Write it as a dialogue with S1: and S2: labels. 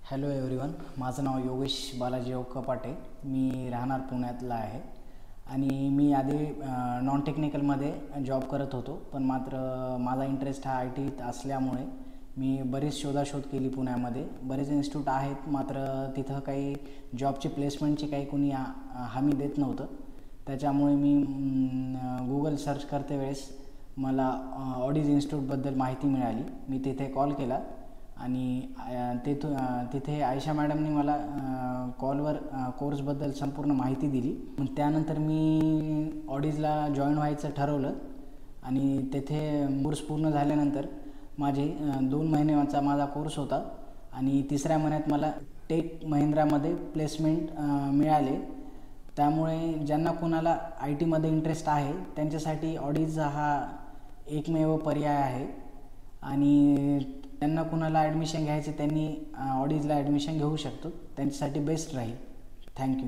S1: Hello everyone, माझं नाव योगेश बालाजी कपाटे. मी राहणार पुण्यातला आहे आणि मी आधी नॉन टेक्निकलमध्ये जॉब करत होतो. पण मात्र माझा इंटरेस्ट हा IT असल्यामुळे मी बरीच शोधाशोध केली. पुण्यामध्ये बरेच इन्स्टिट्यूट आहेत, मात्र तिथं काही जॉबची प्लेसमेंटची काही कोणी हमी देत नव्हतं. त्याच्यामुळे मी गूगल सर्च करते वेळेस मला ऑडीज इन्स्टिट्यूटबद्दल माहिती मिळाली. मी तिथे कॉल केला आणि तिथे आयशा मॅडमनी मला कॉलवर कोर्सबद्दल संपूर्ण माहिती दिली. मग त्यानंतर मी ऑडीजला जॉईन व्हायचं ठरवलं आणि तेथे कोर्स पूर्ण झाल्यानंतर माझे 2 महिन्याचा माझा कोर्स होता आणि तिसऱ्या महिन्यात मला टेक महिंद्रामध्ये प्लेसमेंट मिळाले. त्यामुळे ज्यांना कोणाला IT मध्ये इंटरेस्ट आहे त्यांच्यासाठी ऑडीज हा एकमेव पर्याय आहे आणि त्यांना कुणाला ॲडमिशन घ्यायचे त्यांनी ऑडीजला ॲडमिशन घेऊ शकतो. त्यांच्यासाठी बेस्ट राहील. थँक्यू.